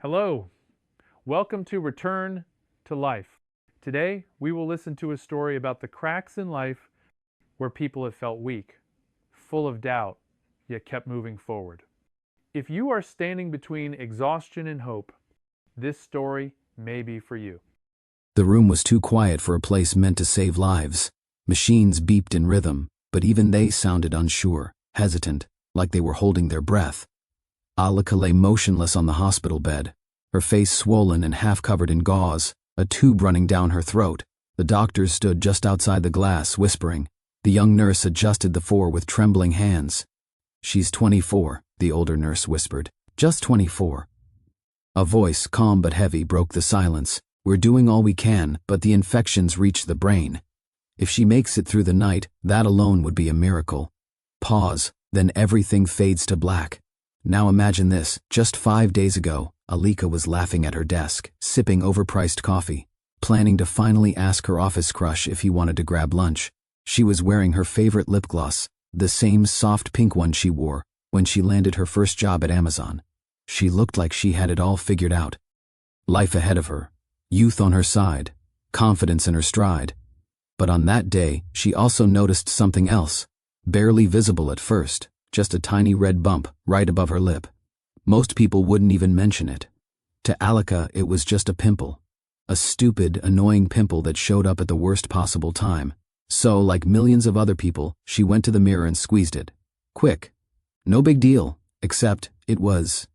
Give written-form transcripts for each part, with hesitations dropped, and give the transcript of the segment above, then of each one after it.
Hello, welcome to Return to Life. Today, we will listen to a story about the cracks in life where people have felt weak, full of doubt, yet kept moving forward. If you are standing between exhaustion and hope, this story may be for you. The room was too quiet for a place meant to save lives. Machines beeped in rhythm, but even they sounded unsure, hesitant, like they were holding their breath. Alika lay motionless on the hospital bed, her face swollen and half covered in gauze, a tube running down her throat. The doctors stood just outside the glass, whispering. The young nurse adjusted the four with trembling hands. "She's 24, the older nurse whispered. "Just 24. A voice, calm but heavy, broke the silence. "We're doing all we can, but the infections reach the brain. If she makes it through the night, that alone would be a miracle." Pause, then everything fades to black. Now imagine this, just 5 days ago, Alika was laughing at her desk, sipping overpriced coffee, planning to finally ask her office crush if he wanted to grab lunch. She was wearing her favorite lip gloss, the same soft pink one she wore when she landed her first job at Amazon. She looked like she had it all figured out. Life ahead of her, youth on her side, confidence in her stride. But on that day, she also noticed something else, barely visible at first, just a tiny red bump right above her lip. Most people wouldn't even mention it. To Alika, it was just a pimple. A stupid, annoying pimple that showed up at the worst possible time. So, like millions of other people, she went to the mirror and squeezed it. Quick. No big deal, except it was.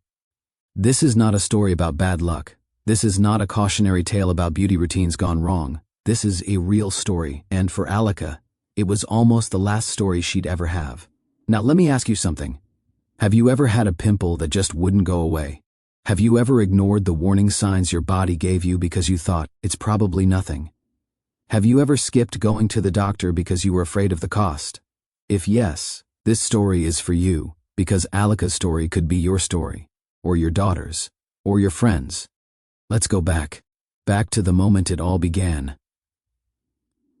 This is not a story about bad luck. This is not a cautionary tale about beauty routines gone wrong. This is a real story, and for Alika, it was almost the last story she'd ever have. Now let me ask you something. Have you ever had a pimple that just wouldn't go away? Have you ever ignored the warning signs your body gave you because you thought, it's probably nothing? Have you ever skipped going to the doctor because you were afraid of the cost? If yes, this story is for you, because Alika's story could be your story, or your daughter's, or your friend's. Let's go back to the moment it all began.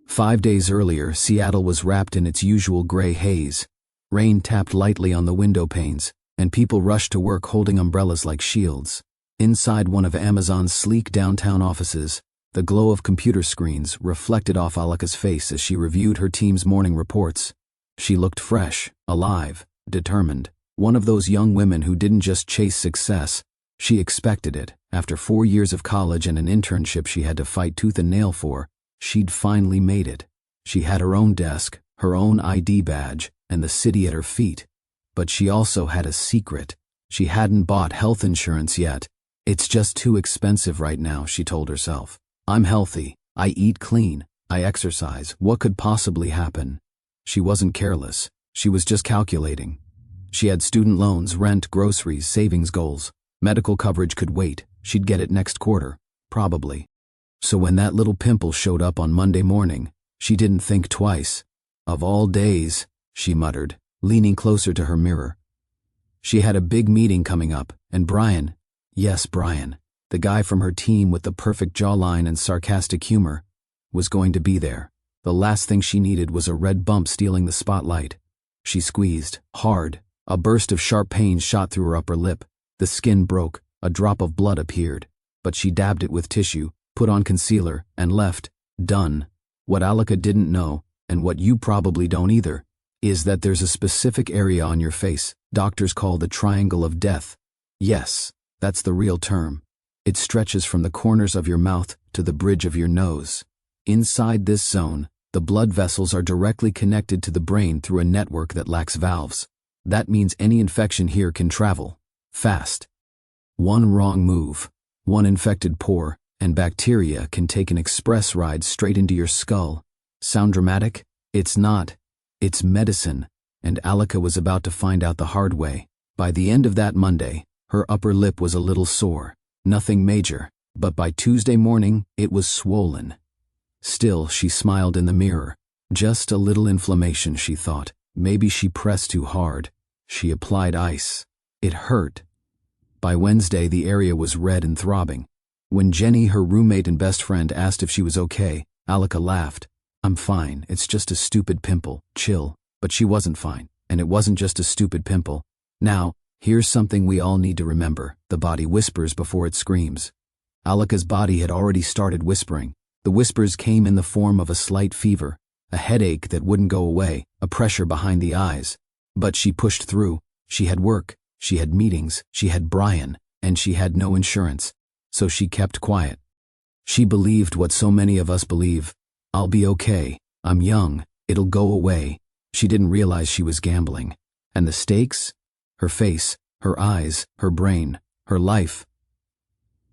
5 days earlier, Seattle was wrapped in its usual gray haze. Rain tapped lightly on the window panes, and people rushed to work holding umbrellas like shields. Inside one of Amazon's sleek downtown offices, the glow of computer screens reflected off Alika's face as she reviewed her team's morning reports. She looked fresh, alive, determined. One of those young women who didn't just chase success, she expected it. After 4 years of college and an internship she had to fight tooth and nail for, she'd finally made it. She had her own desk, her own ID badge, and the city at her feet. But she also had a secret. She hadn't bought health insurance yet. "It's just too expensive right now," she told herself. "I'm healthy. I eat clean. I exercise. What could possibly happen?" She wasn't careless. She was just calculating. She had student loans, rent, groceries, savings goals. Medical coverage could wait. She'd get it next quarter, probably. So when that little pimple showed up on Monday morning, she didn't think twice. "Of all days," she muttered, leaning closer to her mirror. She had a big meeting coming up, and Brian, yes, Brian, the guy from her team with the perfect jawline and sarcastic humor, was going to be there. The last thing she needed was a red bump stealing the spotlight. She squeezed, hard. A burst of sharp pain shot through her upper lip. The skin broke, a drop of blood appeared, but she dabbed it with tissue, put on concealer, and left, done. What Alika didn't know, and what you probably don't either, is that there's a specific area on your face doctors call the triangle of death. Yes, that's the real term. It stretches from the corners of your mouth to the bridge of your nose. Inside this zone, the blood vessels are directly connected to the brain through a network that lacks valves. That means any infection here can travel fast. One wrong move, one infected pore, and bacteria can take an express ride straight into your skull. Sound dramatic? It's not. It's medicine, and Alika was about to find out the hard way. By the end of that Monday, her upper lip was a little sore. Nothing major, but by Tuesday morning, it was swollen. Still, she smiled in the mirror. Just a little inflammation, she thought. Maybe she pressed too hard. She applied ice. It hurt. By Wednesday, the area was red and throbbing. When Jenny, her roommate and best friend, asked if she was okay, Alika laughed. "I'm fine, it's just a stupid pimple, chill." But she wasn't fine, and it wasn't just a stupid pimple. Now, Here's something we all need to remember: the body whispers before it screams. Alika's body had already started whispering. The whispers came in the form of a slight fever, a headache that wouldn't go away, a pressure behind the eyes. But she pushed through. She had work, she had meetings, she had Brian, and she had no insurance. So she kept quiet. She believed what so many of us believe: I'll be okay, I'm young, it'll go away. She didn't realize she was gambling. And the stakes? Her face, her eyes, her brain, her life.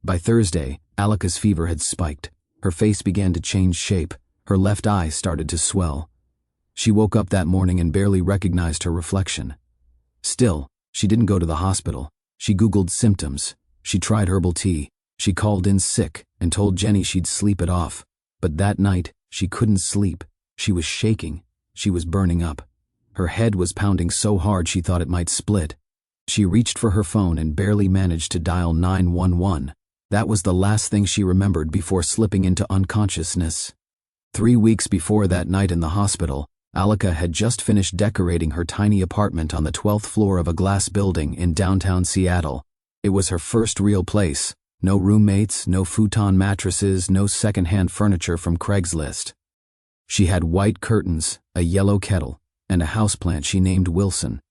By Thursday, Alika's fever had spiked. Her face began to change shape. Her left eye started to swell. She woke up that morning and barely recognized her reflection. Still, she didn't go to the hospital. She Googled symptoms. She tried herbal tea. She called in sick and told Jenny she'd sleep it off. But that night, she couldn't sleep. She was shaking. She was burning up. Her head was pounding so hard she thought it might split. She reached for her phone and barely managed to dial 911. That was the last thing she remembered before slipping into unconsciousness. 3 weeks before that night in the hospital, Alika had just finished decorating her tiny apartment on the 12th floor of a glass building in downtown Seattle. It was her first real place. No roommates, no futon mattresses, no secondhand furniture from Craigslist. She had white curtains, a yellow kettle, and a houseplant she named Wilson.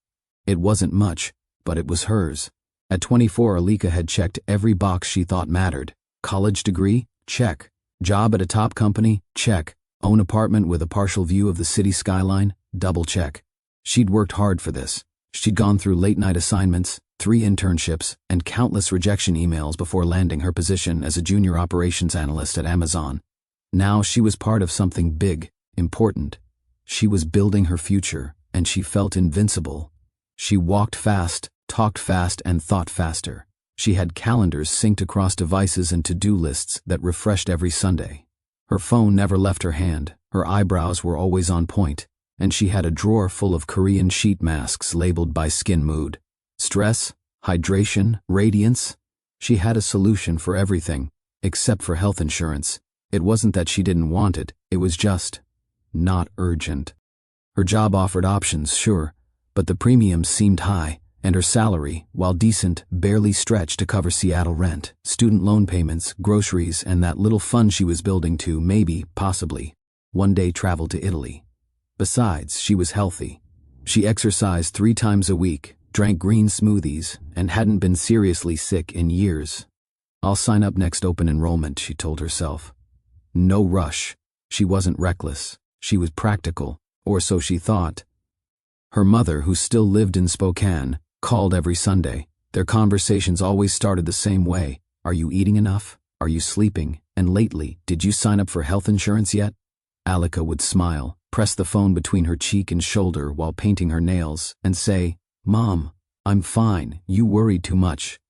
It wasn't much, but it was hers. At 24, Alika had checked every box she thought mattered. College degree? Check. Job at a top company? Check. Own apartment with a partial view of the city skyline? Double check. She'd worked hard for this. She'd gone through late-night assignments, 3 internships, and countless rejection emails before landing her position as a junior operations analyst at Amazon. Now she was part of something big, important. She was building her future, and she felt invincible. She walked fast, talked fast, and thought faster. She had calendars synced across devices and to-do lists that refreshed every Sunday. Her phone never left her hand, her eyebrows were always on point, and she had a drawer full of Korean sheet masks labeled by skin mood. Stress, hydration, radiance. She had a solution for everything, except for health insurance. It wasn't that she didn't want it, it was just not urgent. Her job offered options, sure, but the premiums seemed high, and her salary, while decent, barely stretched to cover Seattle rent, student loan payments, groceries, and that little fund she was building to maybe, possibly, one day travel to Italy. Besides, she was healthy. She exercised 3 times a week, drank green smoothies, and hadn't been seriously sick in years. I'll sign up next open enrollment, she told herself. No rush. She wasn't reckless. She was practical, or so she thought. Her mother, who still lived in Spokane, called every Sunday. Their conversations always started the same way. Are you eating enough? Are you sleeping? And lately, did you sign up for health insurance yet? Alika would smile, press the phone between her cheek and shoulder while painting her nails, and say, Mom, I'm fine, you worry too much.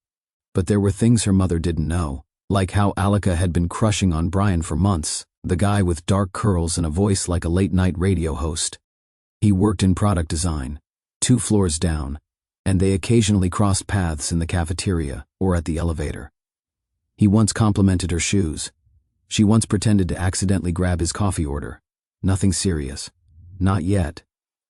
But there were things her mother didn't know, like how Alika had been crushing on Brian for months, the guy with dark curls and a voice like a late-night radio host. He worked in product design, 2 floors down, and they occasionally crossed paths in the cafeteria or at the elevator. He once complimented her shoes. She once pretended to accidentally grab his coffee order. Nothing serious. Not yet.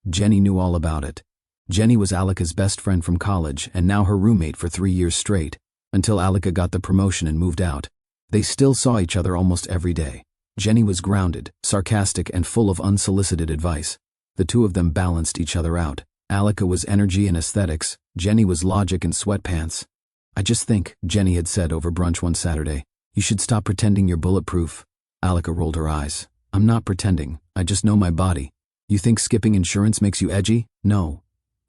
Jenny knew all about it. Jenny was Alika's best friend from college and now her roommate for 3 years straight, until Alika got the promotion and moved out. They still saw each other almost every day. Jenny was grounded, sarcastic, and full of unsolicited advice. The two of them balanced each other out. Alika was energy and aesthetics. Jenny was logic and sweatpants. I just think, Jenny had said over brunch one Saturday, you should stop pretending you're bulletproof. Alika rolled her eyes. I'm not pretending. I just know my body. You think skipping insurance makes you edgy? No.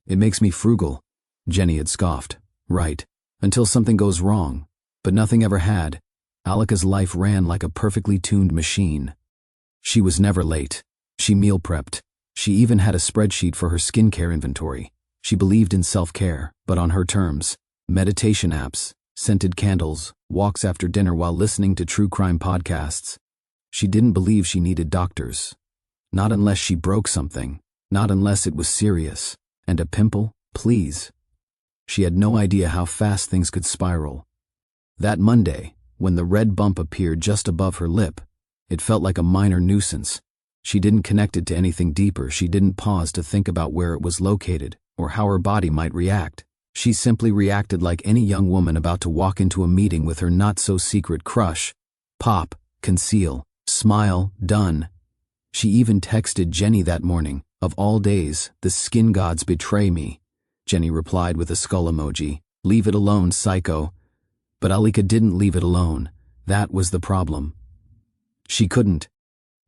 It makes me frugal. Jenny had scoffed. Right. Until something goes wrong. But nothing ever had. Alika's life ran like a perfectly tuned machine. She was never late. She meal prepped. She even had a spreadsheet for her skincare inventory. She believed in self-care, but on her terms. Meditation apps, scented candles, walks after dinner while listening to true crime podcasts. She didn't believe she needed doctors. Not unless she broke something. Not unless it was serious. And a pimple? Please. She had no idea how fast things could spiral. That Monday, when the red bump appeared just above her lip, it felt like a minor nuisance. She didn't connect it to anything deeper. She didn't pause to think about where it was located or how her body might react. She simply reacted like any young woman about to walk into a meeting with her not-so-secret crush. Pop, conceal, smile, done. She even texted Jenny that morning. Of all days, the skin gods betray me. Jenny replied with a skull emoji. Leave it alone, psycho. But Alika didn't leave it alone. That was the problem. She couldn't.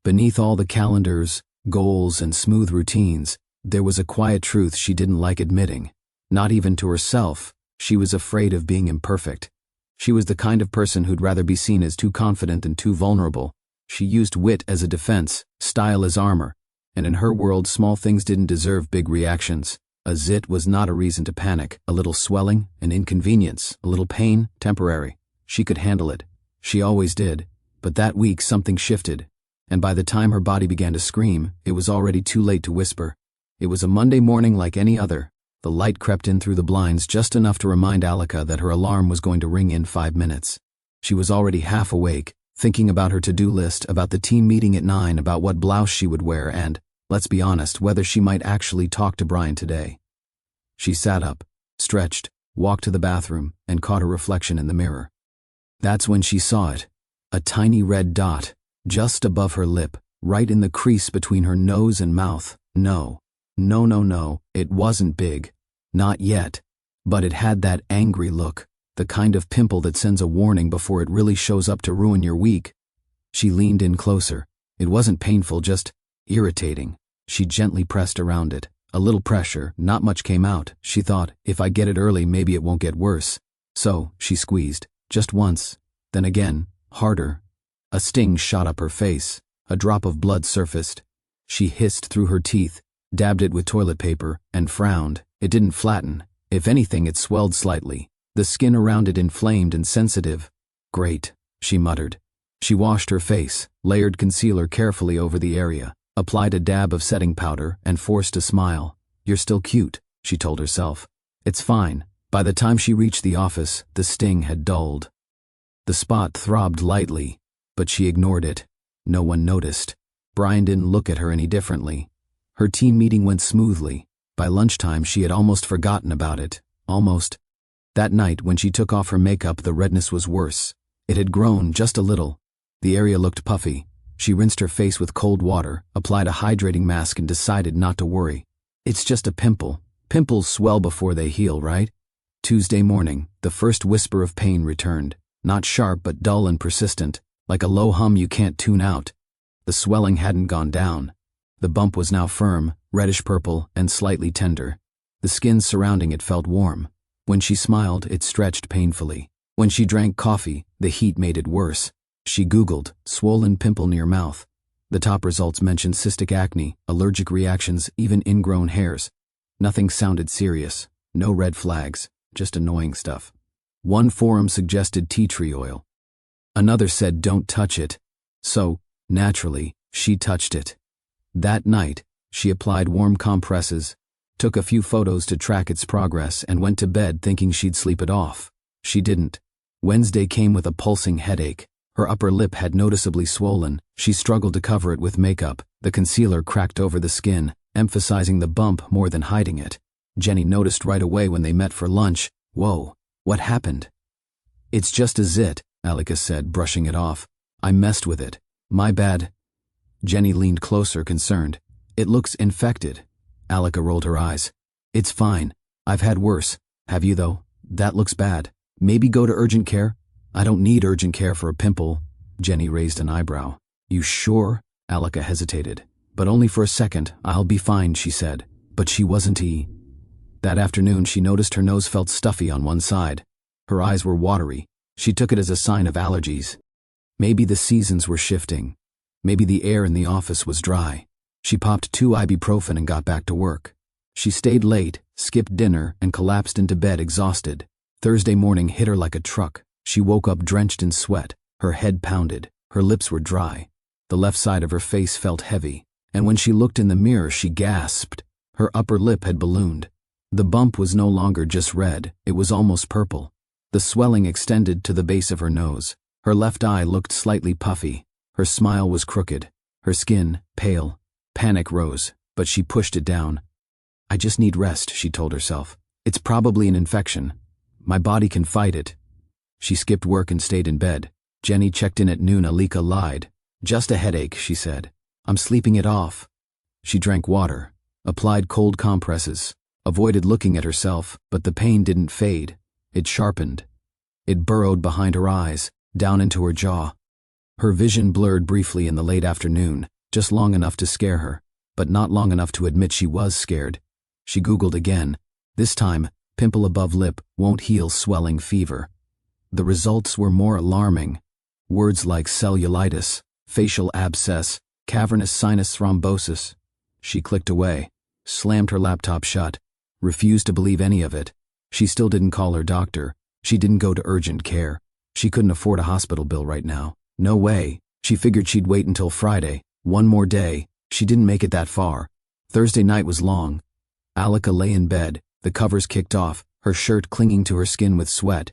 Beneath all the calendars, goals, and smooth routines, there was a quiet truth she didn't like admitting. Not even to herself, she was afraid of being imperfect. She was the kind of person who'd rather be seen as too confident and too vulnerable. She used wit as a defense, style as armor, and in her world small things didn't deserve big reactions. A zit was not a reason to panic. A little swelling, an inconvenience, a little pain, temporary. She could handle it. She always did. But that week something shifted, and by the time her body began to scream, it was already too late to whisper. It was a Monday morning like any other. The light crept in through the blinds just enough to remind Alika that her alarm was going to ring in 5 minutes. She was already half awake, thinking about her to-do list, about the team meeting at 9, about what blouse she would wear, and, let's be honest, whether she might actually talk to Brian today. She sat up, stretched, walked to the bathroom, and caught her reflection in the mirror. That's when she saw it. A tiny red dot, just above her lip, right in the crease between her nose and mouth. No, it wasn't big. Not yet. But it had that angry look, the kind of pimple that sends a warning before it really shows up to ruin your week. She leaned in closer. It wasn't painful, just irritating. She gently pressed around it. A little pressure, not much came out. She thought, if I get it early, maybe it won't get worse. So, she squeezed. Just once. Then again, harder. A sting shot up her face. A drop of blood surfaced. She hissed through her teeth, dabbed it with toilet paper, and frowned. It didn't flatten. If anything, it swelled slightly. The skin around it inflamed and sensitive. Great, she muttered. She washed her face, layered concealer carefully over the area, applied a dab of setting powder, and forced a smile. You're still cute, she told herself. It's fine. By the time she reached the office, the sting had dulled. The spot throbbed lightly, but she ignored it. No one noticed. Brian didn't look at her any differently. Her team meeting went smoothly. By lunchtime, she had almost forgotten about it. Almost. That night, when she took off her makeup, the redness was worse. It had grown just a little. The area looked puffy. She rinsed her face with cold water, applied a hydrating mask, and decided not to worry. It's just a pimple. Pimples swell before they heal, right? Tuesday morning, the first whisper of pain returned. Not sharp, but dull and persistent, like a low hum you can't tune out. The swelling hadn't gone down. The bump was now firm, reddish-purple, and slightly tender. The skin surrounding it felt warm. When she smiled, it stretched painfully. When she drank coffee, the heat made it worse. She Googled, swollen pimple near mouth. The top results mentioned cystic acne, allergic reactions, even ingrown hairs. Nothing sounded serious. No red flags, just annoying stuff. One forum suggested tea tree oil. Another said don't touch it. So, naturally, she touched it. That night, she applied warm compresses, took a few photos to track its progress, and went to bed thinking she'd sleep it off. She didn't. Wednesday came with a pulsing headache. Her upper lip had noticeably swollen. She struggled to cover it with makeup. The concealer cracked over the skin, emphasizing the bump more than hiding it. Jenny noticed right away when they met for lunch. Whoa, what happened? It's just a zit, Alika said, brushing it off. I messed with it. My bad. Jenny leaned closer, concerned. It looks infected. Alika rolled her eyes. It's fine. I've had worse. Have you, though? That looks bad. Maybe go to urgent care? I don't need urgent care for a pimple. Jenny raised an eyebrow. You sure? Alika hesitated. But only for a second. I'll be fine, she said. But she wasn't. That afternoon, she noticed her nose felt stuffy on one side. Her eyes were watery. She took it as a sign of allergies. Maybe the seasons were shifting. Maybe the air in the office was dry. She popped 2 ibuprofen and got back to work. She stayed late, skipped dinner, and collapsed into bed exhausted. Thursday morning hit her like a truck. She woke up drenched in sweat. Her head pounded. Her lips were dry. The left side of her face felt heavy. And when she looked in the mirror, she gasped. Her upper lip had ballooned. The bump was no longer just red. It was almost purple. The swelling extended to the base of her nose. Her left eye looked slightly puffy. Her smile was crooked. Her skin, pale. Panic rose, but she pushed it down. I just need rest, she told herself. It's probably an infection. My body can fight it. She skipped work and stayed in bed. Jenny checked in at noon. Alika lied. Just a headache, she said. I'm sleeping it off. She drank water, applied cold compresses, avoided looking at herself, but the pain didn't fade. It sharpened. It burrowed behind her eyes, down into her jaw. Her vision blurred briefly in the late afternoon, just long enough to scare her, but not long enough to admit she was scared. She Googled again. This time, pimple above lip won't heal swelling fever. The results were more alarming. Words like cellulitis, facial abscess, cavernous sinus thrombosis. She clicked away, slammed her laptop shut, refused to believe any of it. She still didn't call her doctor. She didn't go to urgent care. She couldn't afford a hospital bill right now. No way. She figured she'd wait until Friday. One more day. She didn't make it that far. Thursday night was long. Alika lay in bed, the covers kicked off, her shirt clinging to her skin with sweat.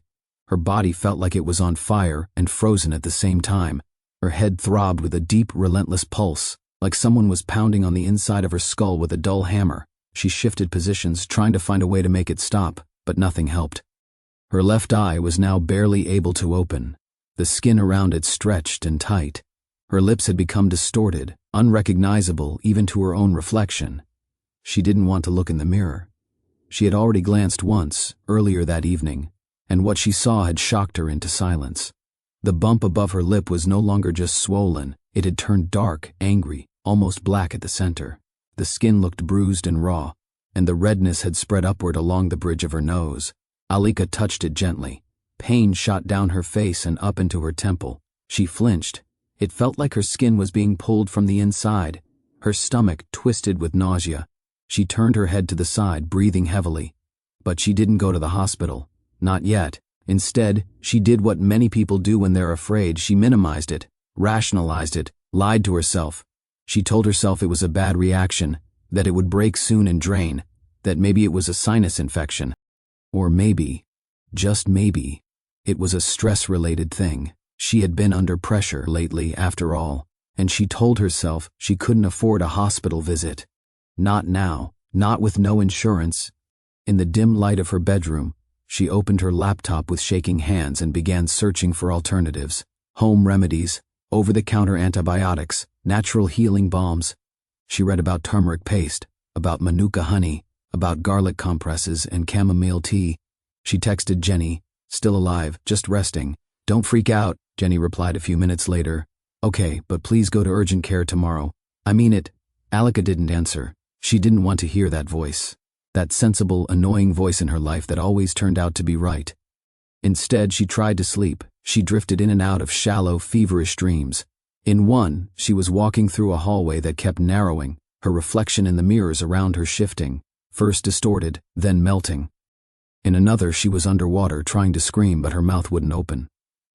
Her body felt like it was on fire and frozen at the same time. Her head throbbed with a deep, relentless pulse, like someone was pounding on the inside of her skull with a dull hammer. She shifted positions, trying to find a way to make it stop, but nothing helped. Her left eye was now barely able to open. The skin around it stretched and tight. Her lips had become distorted, unrecognizable even to her own reflection. She didn't want to look in the mirror. She had already glanced once, earlier that evening, and what she saw had shocked her into silence. The bump above her lip was no longer just swollen, it had turned dark, angry, almost black at the center. The skin looked bruised and raw, and the redness had spread upward along the bridge of her nose. Alika touched it gently. Pain shot down her face and up into her temple. She flinched. It felt like her skin was being pulled from the inside. Her stomach twisted with nausea. She turned her head to the side, breathing heavily. But she didn't go to the hospital. Not yet. Instead, she did what many people do when they're afraid. She minimized it, rationalized it, lied to herself. She told herself it was a bad reaction, that it would break soon and drain, that maybe it was a sinus infection. Or maybe, just maybe, it was a stress-related thing. She had been under pressure lately, after all, and she told herself she couldn't afford a hospital visit. Not now, not with no insurance. In the dim light of her bedroom, she opened her laptop with shaking hands and began searching for alternatives. Home remedies, over-the-counter antibiotics, natural healing balms. She read about turmeric paste, about manuka honey, about garlic compresses and chamomile tea. She texted Jenny, still alive, just resting. Don't freak out, Jenny replied a few minutes later. Okay, but please go to urgent care tomorrow. I mean it. Alika didn't answer. She didn't want to hear that voice. That sensible, annoying voice in her life that always turned out to be right. Instead, she tried to sleep. She drifted in and out of shallow, feverish dreams. In one, she was walking through a hallway that kept narrowing, her reflection in the mirrors around her shifting, first distorted, then melting. In another, she was underwater, trying to scream, but her mouth wouldn't open.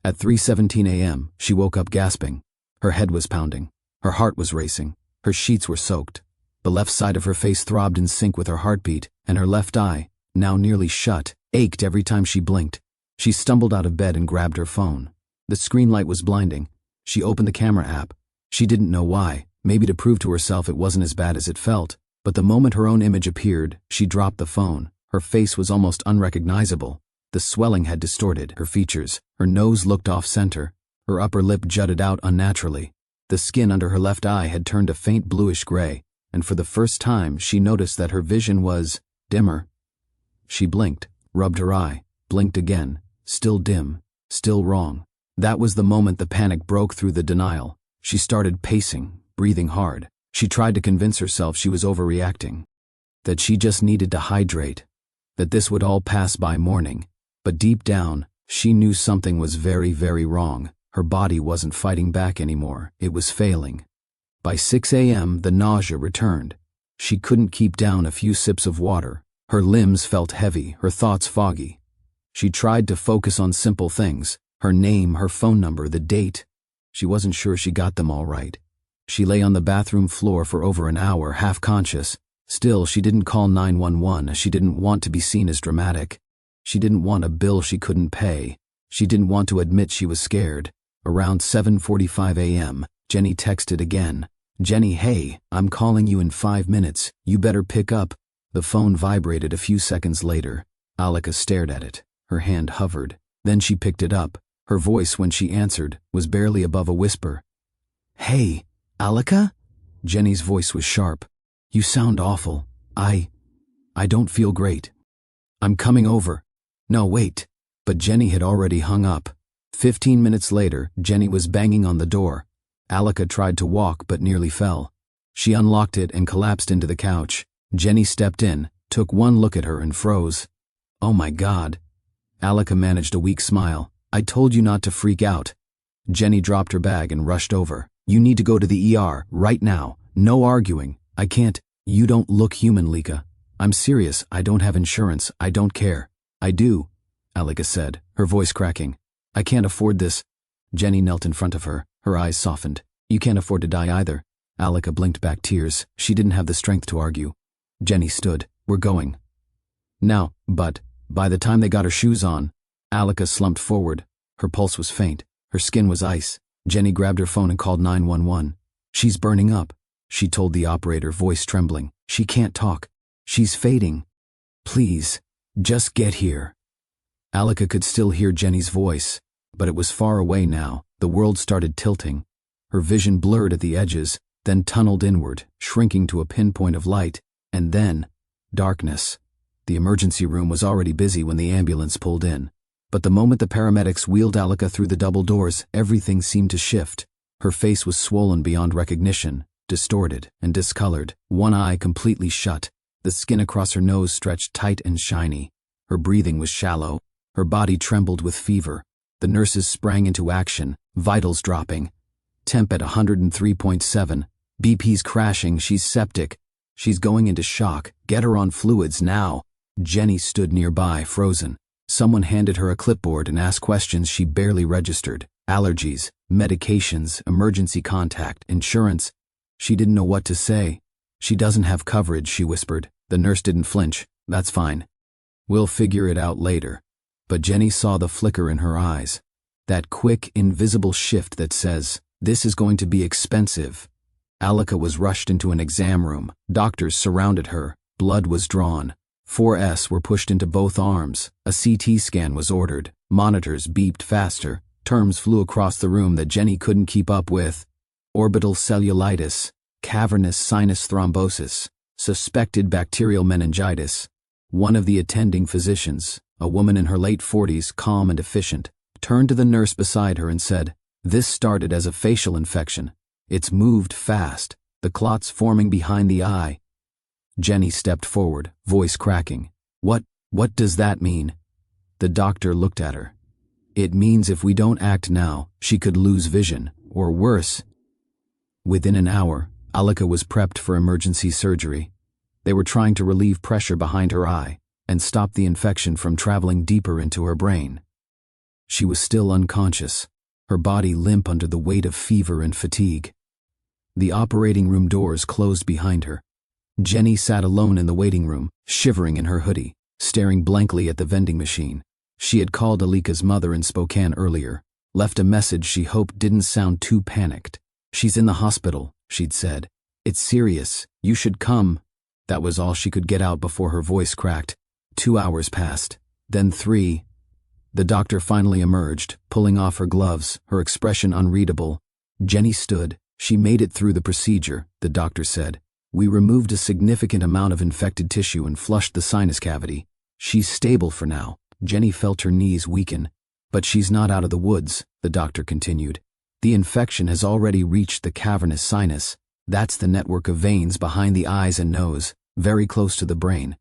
At 3:17 a.m., she woke up gasping. Her head was pounding. Her heart was racing. Her sheets were soaked. The left side of her face throbbed in sync with her heartbeat, and her left eye, now nearly shut, ached every time she blinked. She stumbled out of bed and grabbed her phone. The screen light was blinding. She opened the camera app. She didn't know why, maybe to prove to herself it wasn't as bad as it felt, but the moment her own image appeared, she dropped the phone. Her face was almost unrecognizable. The swelling had distorted her features. Her nose looked off-center. Her upper lip jutted out unnaturally. The skin under her left eye had turned a faint bluish gray, and for the first time she noticed that her vision was dimmer. She blinked, rubbed her eye, blinked again, still dim, still wrong. That was the moment the panic broke through the denial. She started pacing, breathing hard. She tried to convince herself she was overreacting, that she just needed to hydrate, that this would all pass by morning. But deep down, she knew something was very, very wrong. Her body wasn't fighting back anymore. It was failing. By 6 a.m., the nausea returned. She couldn't keep down a few sips of water. Her limbs felt heavy, her thoughts foggy. She tried to focus on simple things, her name, her phone number, the date. She wasn't sure she got them all right. She lay on the bathroom floor for over an hour, half conscious. Still, she didn't call 911. She didn't want to be seen as dramatic. She didn't want a bill she couldn't pay. She didn't want to admit she was scared. Around 7:45 a.m., Jenny texted again. Jenny, hey, I'm calling you in 5 minutes. You better pick up. The phone vibrated a few seconds later. Alika stared at it. Her hand hovered. Then she picked it up. Her voice, when she answered, was barely above a whisper. "Hey, Alika?" Jenny's voice was sharp. "You sound awful. I don't feel great. I'm coming over." "No, wait." But Jenny had already hung up. 15 minutes later, Jenny was banging on the door. Alika tried to walk but nearly fell. She unlocked it and collapsed into the couch. Jenny stepped in, took one look at her and froze. "Oh my God." Alika managed a weak smile. "I told you not to freak out." Jenny dropped her bag and rushed over. "You need to go to the ER, right now. No arguing. I can't." "You don't look human, Lika." "I'm serious. I don't have insurance. I don't care." "I do," Alika said, her voice cracking. "I can't afford this." Jenny knelt in front of her. Her eyes softened. "You can't afford to die either." Alika blinked back tears. She didn't have the strength to argue. Jenny stood. "We're going." "Now," but by the time they got her shoes on, Alika slumped forward. Her pulse was faint. Her skin was ice. Jenny grabbed her phone and called 911. "She's burning up," she told the operator, voice trembling. "She can't talk. She's fading. Please, just get here." Alika could still hear Jenny's voice, but it was far away now. The world started tilting. Her vision blurred at the edges, then tunneled inward, shrinking to a pinpoint of light, and then darkness. The emergency room was already busy when the ambulance pulled in. But the moment the paramedics wheeled Alika through the double doors, everything seemed to shift. Her face was swollen beyond recognition, distorted and discolored, one eye completely shut. The skin across her nose stretched tight and shiny. Her breathing was shallow. Her body trembled with fever. The nurses sprang into action, vitals dropping. Temp at 103.7. BP's crashing. She's septic. She's going into shock. Get her on fluids now. Jenny stood nearby, frozen. Someone handed her a clipboard and asked questions she barely registered. Allergies, medications, emergency contact, insurance. She didn't know what to say. "She doesn't have coverage," she whispered. The nurse didn't flinch. "That's fine. We'll figure it out later." But Jenny saw the flicker in her eyes. That quick, invisible shift that says, "This is going to be expensive." Alika was rushed into an exam room. Doctors surrounded her. Blood was drawn. 4S were pushed into both arms. A CT scan was ordered. Monitors beeped faster. Terms flew across the room that Jenny couldn't keep up with. Orbital cellulitis, cavernous sinus thrombosis, suspected bacterial meningitis. One of the attending physicians, a woman in her late 40s, calm and efficient, turned to the nurse beside her and said, "This started as a facial infection. It's moved fast, the clots forming behind the eye." Jenny stepped forward, voice cracking. What does that mean?" The doctor looked at her. "It means if we don't act now, she could lose vision, or worse." Within an hour, Alika was prepped for emergency surgery. They were trying to relieve pressure behind her eye and stop the infection from traveling deeper into her brain. She was still unconscious, her body limp under the weight of fever and fatigue. The operating room doors closed behind her. Jenny sat alone in the waiting room, shivering in her hoodie, staring blankly at the vending machine. She had called Alika's mother in Spokane earlier, left a message she hoped didn't sound too panicked. "She's in the hospital," she'd said. "It's serious. You should come." That was all she could get out before her voice cracked. 2 hours passed, then 3. The doctor finally emerged, pulling off her gloves, her expression unreadable. Jenny stood. "She made it through the procedure," the doctor said. "We removed a significant amount of infected tissue and flushed the sinus cavity. She's stable for now." Jenny felt her knees weaken. "But she's not out of the woods," the doctor continued. "The infection has already reached the cavernous sinus. That's the network of veins behind the eyes and nose, very close to the brain.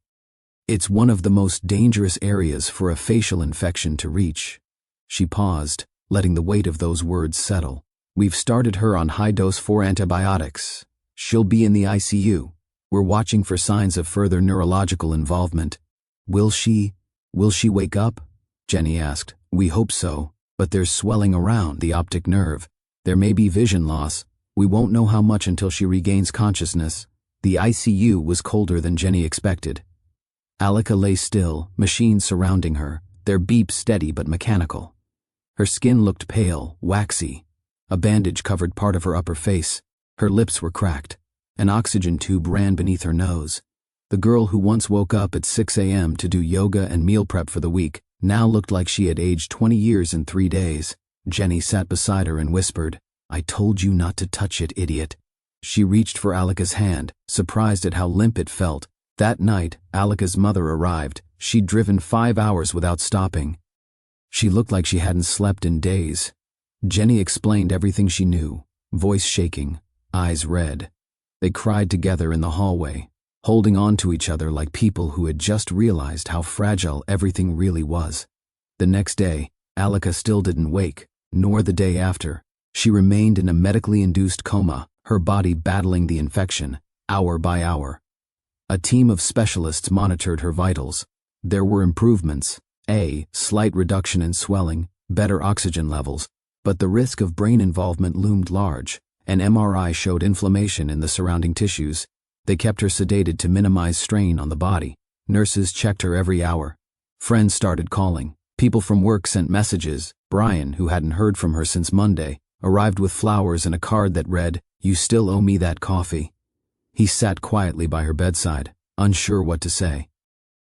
It's one of the most dangerous areas for a facial infection to reach." She paused, letting the weight of those words settle. "We've started her on high-dose 4 antibiotics. She'll be in the ICU. We're watching for signs of further neurological involvement." Will she wake up?" Jenny asked. "We hope so, but there's swelling around the optic nerve. There may be vision loss. We won't know how much until she regains consciousness." The ICU was colder than Jenny expected. Alika lay still, machines surrounding her, their beep steady but mechanical. Her skin looked pale, waxy. A bandage covered part of her upper face. Her lips were cracked. An oxygen tube ran beneath her nose. The girl who once woke up at 6 a.m. to do yoga and meal prep for the week now looked like she had aged 20 years in 3 days. Jenny sat beside her and whispered, "I told you not to touch it, idiot." She reached for Alika's hand, surprised at how limp it felt. That night, Alika's mother arrived. She'd driven 5 hours without stopping. She looked like she hadn't slept in days. Jenny explained everything she knew, voice shaking, eyes red. They cried together in the hallway, holding on to each other like people who had just realized how fragile everything really was. The next day, Alika still didn't wake, nor the day after. She remained in a medically induced coma, her body battling the infection, hour by hour. A team of specialists monitored her vitals. There were improvements, a slight reduction in swelling, better oxygen levels, but the risk of brain involvement loomed large. An MRI showed inflammation in the surrounding tissues. They kept her sedated to minimize strain on the body. Nurses checked her every hour. Friends started calling. People from work sent messages. Brian, who hadn't heard from her since Monday, arrived with flowers and a card that read, "You still owe me that coffee." He sat quietly by her bedside, unsure what to say.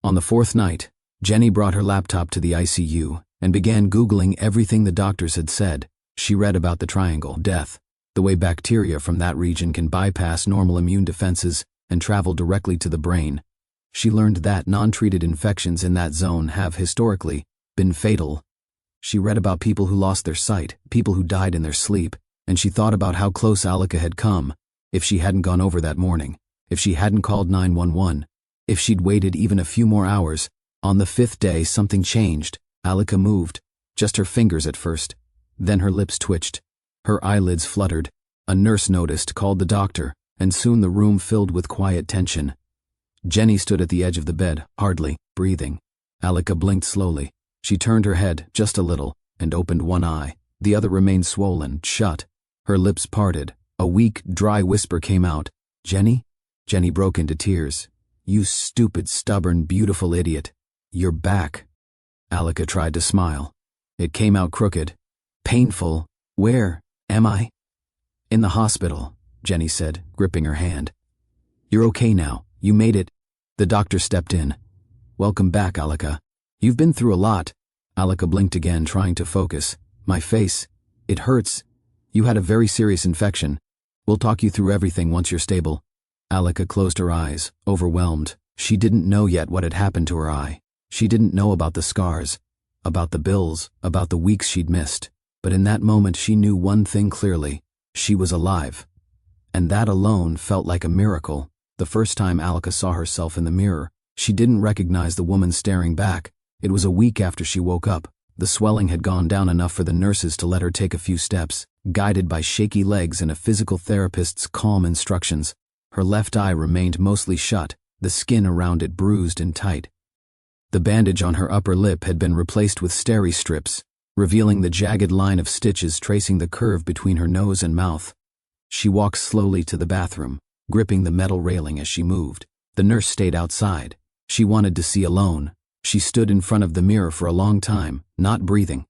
On the 4th night, Jenny brought her laptop to the ICU and began Googling everything the doctors had said. She read about the triangle, death, the way bacteria from that region can bypass normal immune defenses and travel directly to the brain. She learned that non-treated infections in that zone have, historically, been fatal. She read about people who lost their sight, people who died in their sleep, and she thought about how close Alika had come. If she hadn't gone over that morning, if she hadn't called 911, if she'd waited even a few more hours. On the 5th day, something changed. Alika moved, just her fingers at first. Then her lips twitched. Her eyelids fluttered. A nurse noticed, called the doctor, and soon the room filled with quiet tension. Jenny stood at the edge of the bed, hardly breathing. Alika blinked slowly. She turned her head, just a little, and opened one eye. The other remained swollen, shut. Her lips parted. A weak, dry whisper came out. "Jenny?" Jenny broke into tears. "You stupid, stubborn, beautiful idiot. You're back." Alika tried to smile. It came out crooked. "Painful. Where am I?" "In the hospital," Jenny said, gripping her hand. "You're okay now. You made it." The doctor stepped in. "Welcome back, Alika. You've been through a lot." Alika blinked again, trying to focus. "My face. It hurts. You had a very serious infection. We'll talk you through everything once you're stable." Alika closed her eyes, overwhelmed. She didn't know yet what had happened to her eye. She didn't know about the scars, about the bills, about the weeks she'd missed. But in that moment she knew one thing clearly. She was alive. And that alone felt like a miracle. The first time Alika saw herself in the mirror, she didn't recognize the woman staring back. It was a week after she woke up. The swelling had gone down enough for the nurses to let her take a few steps, guided by shaky legs and a physical therapist's calm instructions. Her left eye remained mostly shut, the skin around it bruised and tight. The bandage on her upper lip had been replaced with steri strips, revealing the jagged line of stitches tracing the curve between her nose and mouth. She walked slowly to the bathroom, gripping the metal railing as she moved. The nurse stayed outside. She wanted to see alone. She stood in front of the mirror for a long time, not breathing.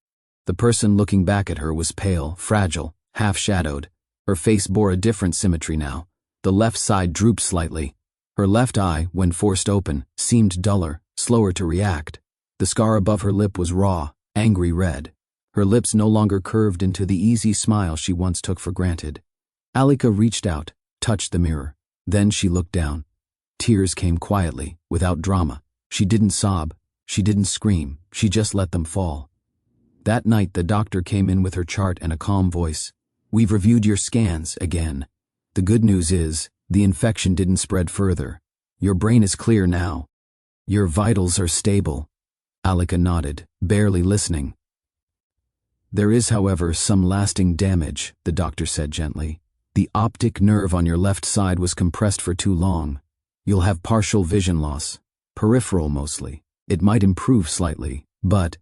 The person looking back at her was pale, fragile, half-shadowed. Her face bore a different symmetry now. The left side drooped slightly. Her left eye, when forced open, seemed duller, slower to react. The scar above her lip was raw, angry red. Her lips no longer curved into the easy smile she once took for granted. Alika reached out, touched the mirror. Then she looked down. Tears came quietly, without drama. She didn't sob. She didn't scream. She just let them fall. That night the doctor came in with her chart and a calm voice. "We've reviewed your scans again. The good news is, the infection didn't spread further. Your brain is clear now. Your vitals are stable." Alika nodded, barely listening. "There is, however, some lasting damage," the doctor said gently. "The optic nerve on your left side was compressed for too long. You'll have partial vision loss, peripheral mostly. It might improve slightly, but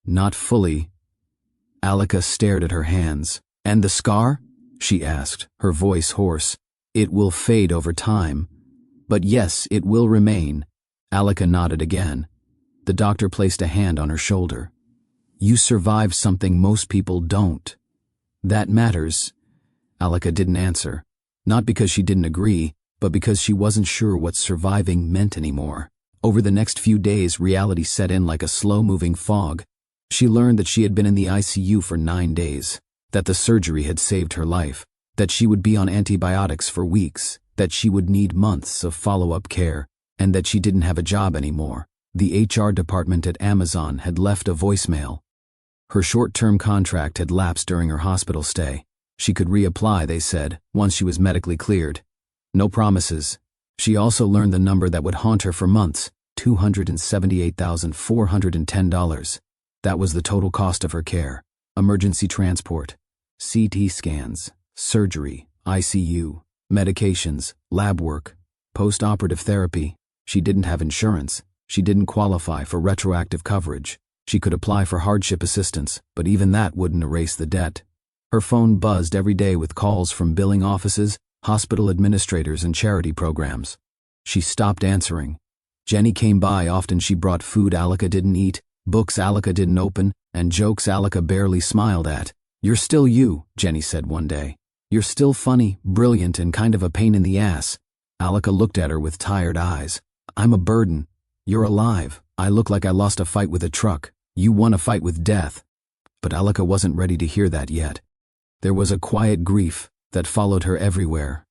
not fully." Alika stared at her hands. "And the scar?" she asked, her voice hoarse. "It will fade over time. But yes, it will remain." Alika nodded again. The doctor placed a hand on her shoulder. "You survive something most people don't. That matters." Alika didn't answer. Not because she didn't agree, but because she wasn't sure what surviving meant anymore. Over the next few days, reality set in like a slow-moving fog. She learned that she had been in the ICU for 9 days, that the surgery had saved her life, that she would be on antibiotics for weeks, that she would need months of follow-up care, and that she didn't have a job anymore. The HR department at Amazon had left a voicemail. Her short-term contract had lapsed during her hospital stay. She could reapply, they said, once she was medically cleared. No promises. She also learned the number that would haunt her for months, $278,410. That was the total cost of her care. Emergency transport, CT scans, surgery, ICU, medications, lab work, post-operative therapy. She didn't have insurance. She didn't qualify for retroactive coverage. She could apply for hardship assistance, but even that wouldn't erase the debt. Her phone buzzed every day with calls from billing offices, hospital administrators, and charity programs. She stopped answering. Jenny came by often. She brought food Alika didn't eat, books Alika didn't open, and jokes Alika barely smiled at. "You're still you," Jenny said one day. "You're still funny, brilliant, and kind of a pain in the ass." Alika looked at her with tired eyes. "I'm a burden. You're alive. I look like I lost a fight with a truck. You won a fight with death." But Alika wasn't ready to hear that yet. There was a quiet grief that followed her everywhere.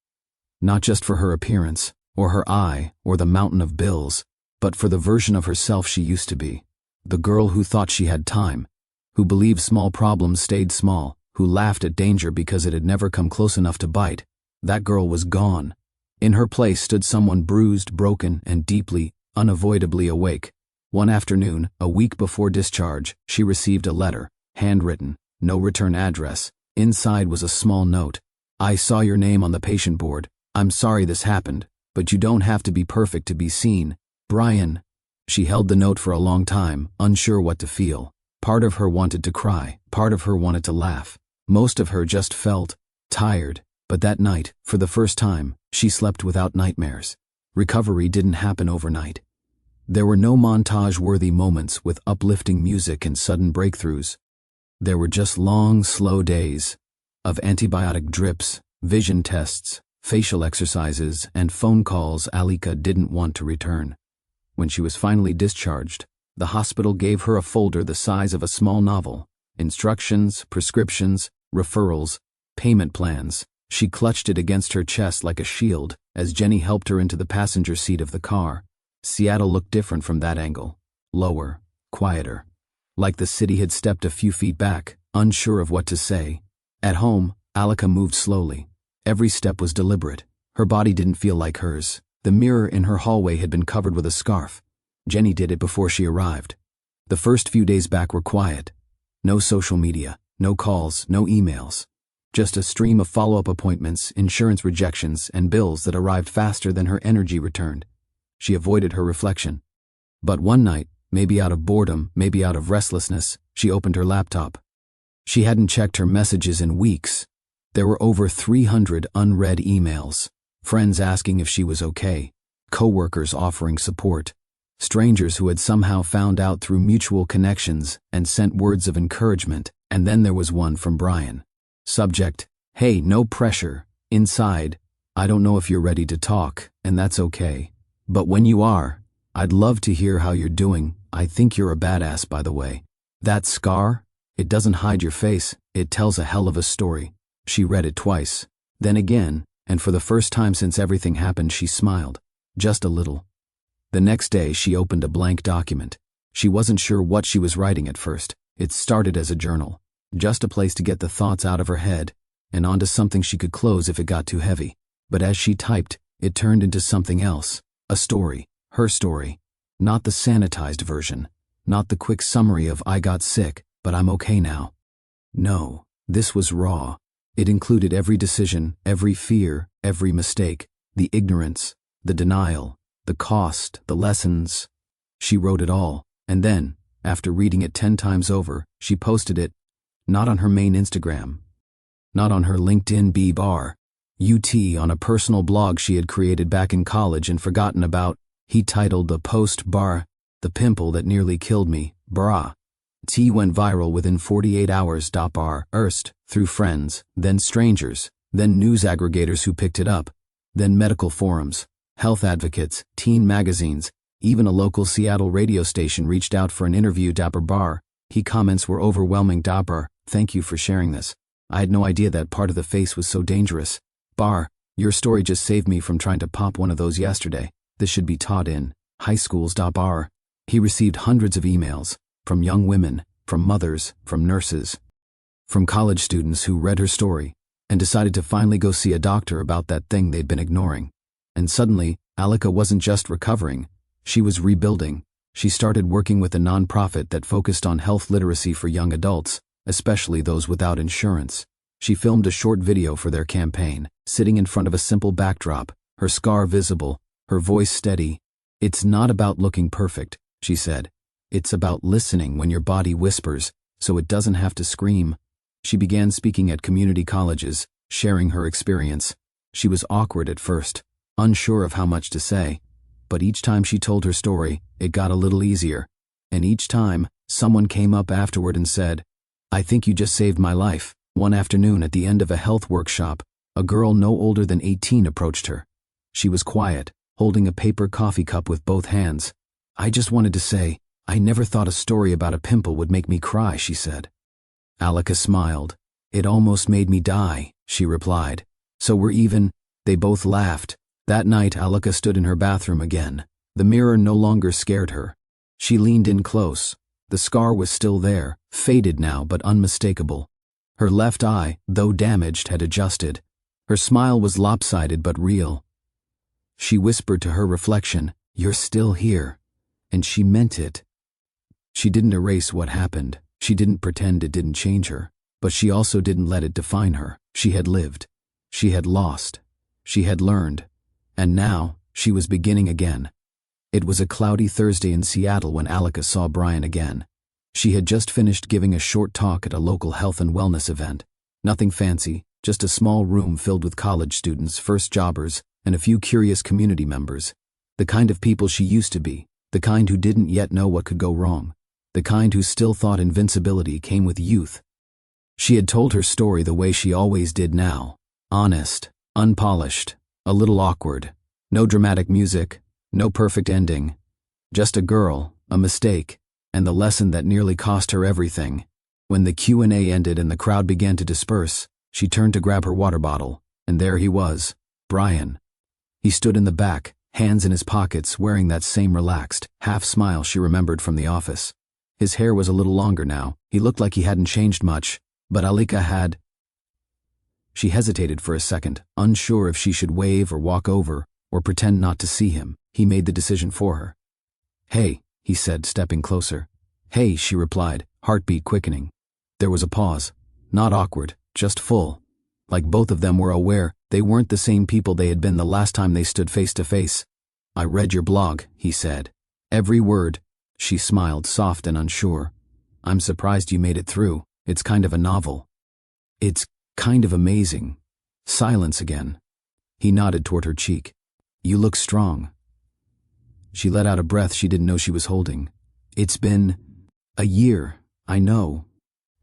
Not just for her appearance, or her eye, or the mountain of bills, but for the version of herself she used to be. The girl who thought she had time, who believed small problems stayed small, who laughed at danger because it had never come close enough to bite. That girl was gone. In her place stood someone bruised, broken, and deeply, unavoidably awake. One afternoon, a week before discharge, she received a letter, handwritten, no return address. Inside was a small note. "I saw your name on the patient board. I'm sorry this happened, but you don't have to be perfect to be seen. Brian." She held the note for a long time, unsure what to feel. Part of her wanted to cry, part of her wanted to laugh. Most of her just felt tired. But that night, for the first time, she slept without nightmares. Recovery didn't happen overnight. There were no montage-worthy moments with uplifting music and sudden breakthroughs. There were just long, slow days of antibiotic drips, vision tests, facial exercises, and phone calls Alika didn't want to return. When she was finally discharged, the hospital gave her a folder the size of a small novel. Instructions, prescriptions, referrals, payment plans. She clutched it against her chest like a shield as Jenny helped her into the passenger seat of the car. Seattle looked different from that angle. Lower, quieter. Like the city had stepped a few feet back, unsure of what to say. At home, Alika moved slowly. Every step was deliberate. Her body didn't feel like hers. The mirror in her hallway had been covered with a scarf. Jenny did it before she arrived. The first few days back were quiet. No social media, no calls, no emails. Just a stream of follow-up appointments, insurance rejections, and bills that arrived faster than her energy returned. She avoided her reflection. But one night, maybe out of boredom, maybe out of restlessness, she opened her laptop. She hadn't checked her messages in weeks. There were over 300 unread emails. Friends asking if she was okay. Coworkers offering support. Strangers who had somehow found out through mutual connections and sent words of encouragement. And then there was one from Brian. Subject: "Hey, no pressure." Inside: "I don't know if you're ready to talk, and that's okay. But when you are, I'd love to hear how you're doing. I think you're a badass, by the way. That scar? It doesn't hide your face, it tells a hell of a story." She read it twice, then again, and for the first time since everything happened, she smiled. Just a little. The next day, she opened a blank document. She wasn't sure what she was writing at first. It started as a journal, just a place to get the thoughts out of her head and onto something she could close if it got too heavy. But as she typed, it turned into something else. A story. Her story. Not the sanitized version. Not the quick summary of "I got sick, but I'm okay now." No, this was raw. It included every decision, every fear, every mistake, the ignorance, the denial, the cost, the lessons. She wrote it all, and then, after reading it 10 times over, she posted it, not on her main Instagram, not on her LinkedIn B-bar, on a personal blog she had created back in college and forgotten about. He titled the post bar, "The Pimple That Nearly Killed Me, Brah." T went viral within 48 hours. Bar, through friends, then strangers, then news aggregators who picked it up. Then medical forums, health advocates, teen magazines, even a local Seattle radio station reached out for an interview. Dapper Bar, he comments were overwhelming. Dapper, thank you for sharing this. I had no idea that part of the face was so dangerous. Bar, your story just saved me from trying to pop one of those yesterday. This should be taught in high schools. Bar, he received hundreds of emails from young women, from mothers, from nurses, from college students who read her story and decided to finally go see a doctor about that thing they'd been ignoring. And suddenly, Alika wasn't just recovering, she was rebuilding. She started working with a nonprofit that focused on health literacy for young adults, especially those without insurance. She filmed a short video for their campaign, sitting in front of a simple backdrop, her scar visible, her voice steady. It's not about looking perfect, she said. It's about listening when your body whispers, so it doesn't have to scream. She began speaking at community colleges, sharing her experience. She was awkward at first, unsure of how much to say, but each time she told her story, it got a little easier. And each time, someone came up afterward and said, I think you just saved my life. One afternoon at the end of a health workshop, a girl no older than 18 approached her. She was quiet, holding a paper coffee cup with both hands. I just wanted to say, I never thought a story about a pimple would make me cry, she said. Alika smiled. It almost made me die, she replied. So we're even. They both laughed. That night Alika stood in her bathroom again. The mirror no longer scared her. She leaned in close. The scar was still there, faded now but unmistakable. Her left eye, though damaged, had adjusted. Her smile was lopsided but real. She whispered to her reflection, You're still here. And she meant it. She didn't erase what happened. She didn't pretend it didn't change her. But she also didn't let it define her. She had lived. She had lost. She had learned. And now, she was beginning again. It was a cloudy Thursday in Seattle when Alika saw Brian again. She had just finished giving a short talk at a local health and wellness event. Nothing fancy, just a small room filled with college students, first jobbers, and a few curious community members. The kind of people she used to be, the kind who didn't yet know what could go wrong, the kind who still thought invincibility came with youth. She had told her story the way she always did now, honest, unpolished, a little awkward, no dramatic music, no perfect ending, just a girl, a mistake, and the lesson that nearly cost her everything. When the Q&A ended and the crowd began to disperse, she turned to grab her water bottle, and there he was, Brian. He stood in the back, hands in his pockets, wearing that same relaxed, half smile she remembered from the office. His hair was a little longer now. He looked like he hadn't changed much, but Alika had. She hesitated for a second, unsure if she should wave or walk over, or pretend not to see him. He made the decision for her. Hey, he said, stepping closer. Hey, she replied, heartbeat quickening. There was a pause. Not awkward, just full. Like both of them were aware they weren't the same people they had been the last time they stood face to face. I read your blog, he said. Every word. She smiled, soft and unsure. I'm surprised you made it through. It's kind of a novel. It's kind of amazing. Silence again. He nodded toward her cheek. You look strong. She let out a breath she didn't know she was holding. It's been a year, I know.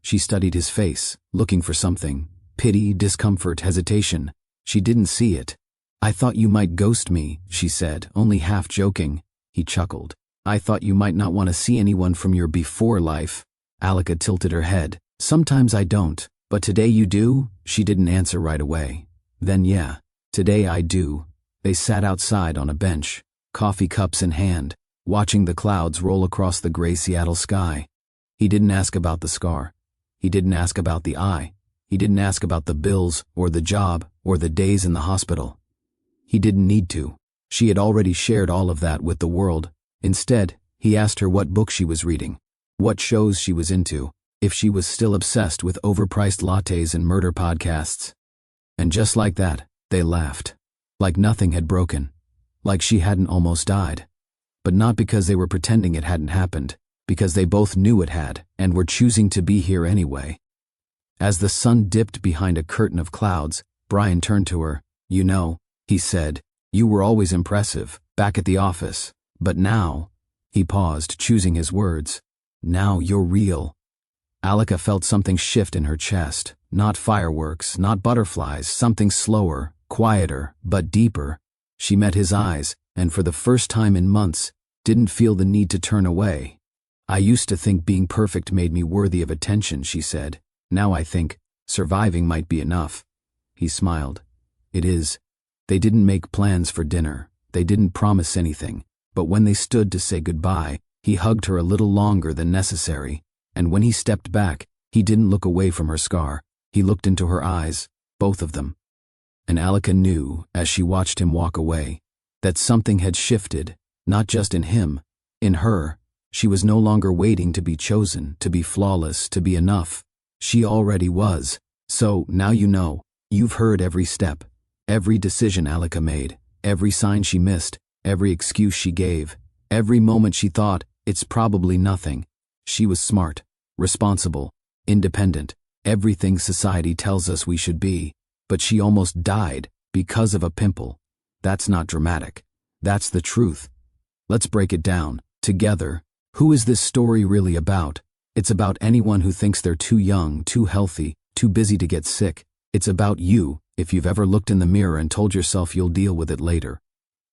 She studied his face, looking for something. Pity, discomfort, hesitation. She didn't see it. I thought you might ghost me, she said, only half joking. He chuckled. I thought you might not want to see anyone from your before life. Alika tilted her head. Sometimes I don't, but today you do? She didn't answer right away. Then yeah, today I do. They sat outside on a bench, coffee cups in hand, watching the clouds roll across the gray Seattle sky. He didn't ask about the scar. He didn't ask about the eye. He didn't ask about the bills or the job or the days in the hospital. He didn't need to. She had already shared all of that with the world. Instead, he asked her what book she was reading, what shows she was into, if she was still obsessed with overpriced lattes and murder podcasts. And just like that, they laughed. Like nothing had broken. Like she hadn't almost died. But not because they were pretending it hadn't happened, because they both knew it had and were choosing to be here anyway. As the sun dipped behind a curtain of clouds, Brian turned to her. You know, he said, you were always impressive, back at the office. But now, he paused, choosing his words. Now you're real. Alika felt something shift in her chest. Not fireworks, not butterflies, something slower, quieter, but deeper. She met his eyes, and for the first time in months, didn't feel the need to turn away. I used to think being perfect made me worthy of attention, she said. Now I think surviving might be enough. He smiled. It is. They didn't make plans for dinner. They didn't promise anything. But when they stood to say goodbye, he hugged her a little longer than necessary. And when he stepped back, he didn't look away from her scar. He looked into her eyes, both of them. And Alika knew, as she watched him walk away, that something had shifted, not just in him, in her. She was no longer waiting to be chosen, to be flawless, to be enough. She already was. So, now you know. You've heard every step, every decision Alika made, every sign she missed, every excuse she gave, every moment she thought, it's probably nothing. She was smart, responsible, independent, everything society tells us we should be. But she almost died because of a pimple. That's not dramatic. That's the truth. Let's break it down, together. Who is this story really about? It's about anyone who thinks they're too young, too healthy, too busy to get sick. It's about you, if you've ever looked in the mirror and told yourself you'll deal with it later.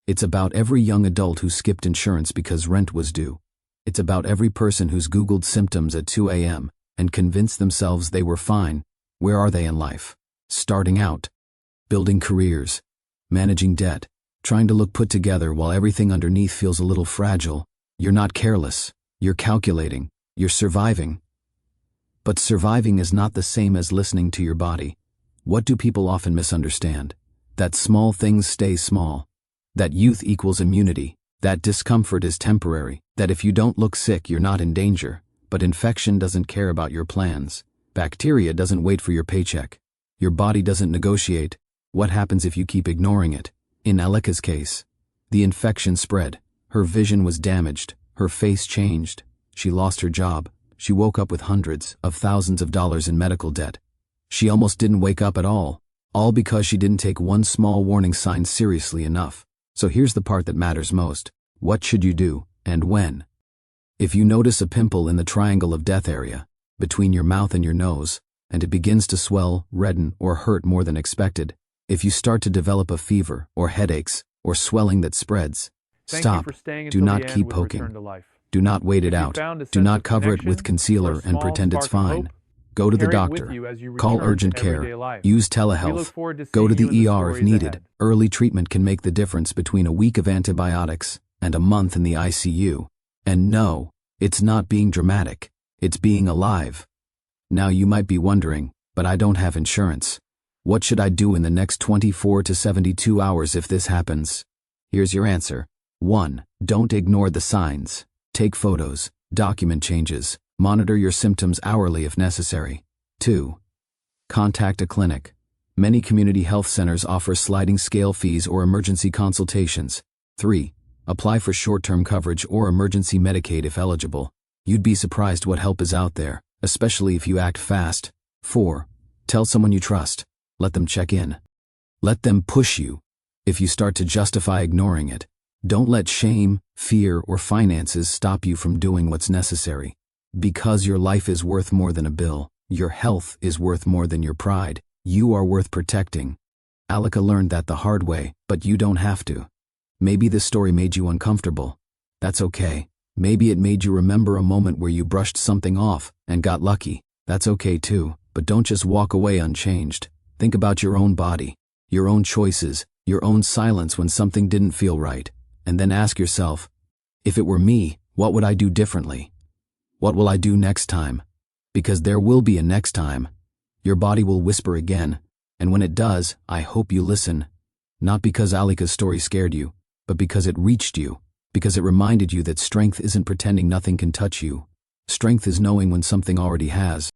It's about every young adult who skipped insurance because rent was due. It's about every person who's Googled symptoms at 2 a.m. and convinced themselves they were fine. Where are they in life? Starting out, building careers, managing debt, trying to look put together while everything underneath feels a little fragile. You're not careless. You're calculating. You're surviving. But surviving is not the same as listening to your body. What do people often misunderstand? That small things stay small. That youth equals immunity. That discomfort is temporary. That if you don't look sick, you're not in danger. But infection doesn't care about your plans. Bacteria doesn't wait for your paycheck. Your body doesn't negotiate. What happens if you keep ignoring it? In Alika's case, the infection spread. Her vision was damaged. Her face changed. She lost her job. She woke up with hundreds of thousands of dollars in medical debt. She almost didn't wake up at all because she didn't take one small warning sign seriously enough. So here's the part that matters most. What should you do, and when? If you notice a pimple in the triangle of death area, between your mouth and your nose, and it begins to swell, redden, or hurt more than expected, if you start to develop a fever, or headaches, or swelling that spreads, stop. Do not keep poking. Do not wait it out. Do not cover it with concealer and pretend it's fine. Go to the doctor. Call urgent care. Use telehealth. Go to the ER if needed. Early treatment can make the difference between a week of antibiotics and a month in the ICU. And no, it's not being dramatic. It's being alive. Now you might be wondering, but I don't have insurance. What should I do in the next 24 to 72 hours if this happens? Here's your answer. 1. Don't ignore the signs. Take photos, document changes, monitor your symptoms hourly if necessary. 2. Contact a clinic. Many community health centers offer sliding scale fees or emergency consultations. 3. Apply for short-term coverage or emergency Medicaid if eligible. You'd be surprised what help is out there, especially if you act fast. 4. Tell someone you trust. Let them check in. Let them push you. If you start to justify ignoring it, don't let shame, fear, or finances stop you from doing what's necessary. Because your life is worth more than a bill. Your health is worth more than your pride. You are worth protecting. Alika learned that the hard way, but you don't have to. Maybe this story made you uncomfortable. That's okay. Maybe it made you remember a moment where you brushed something off and got lucky. That's okay too, but don't just walk away unchanged. Think about your own body, your own choices, your own silence when something didn't feel right, and then ask yourself, if it were me, what would I do differently? What will I do next time? Because there will be a next time. Your body will whisper again, and when it does, I hope you listen. Not because Alika's story scared you, but because it reached you, because it reminded you that strength isn't pretending nothing can touch you. Strength is knowing when something already has.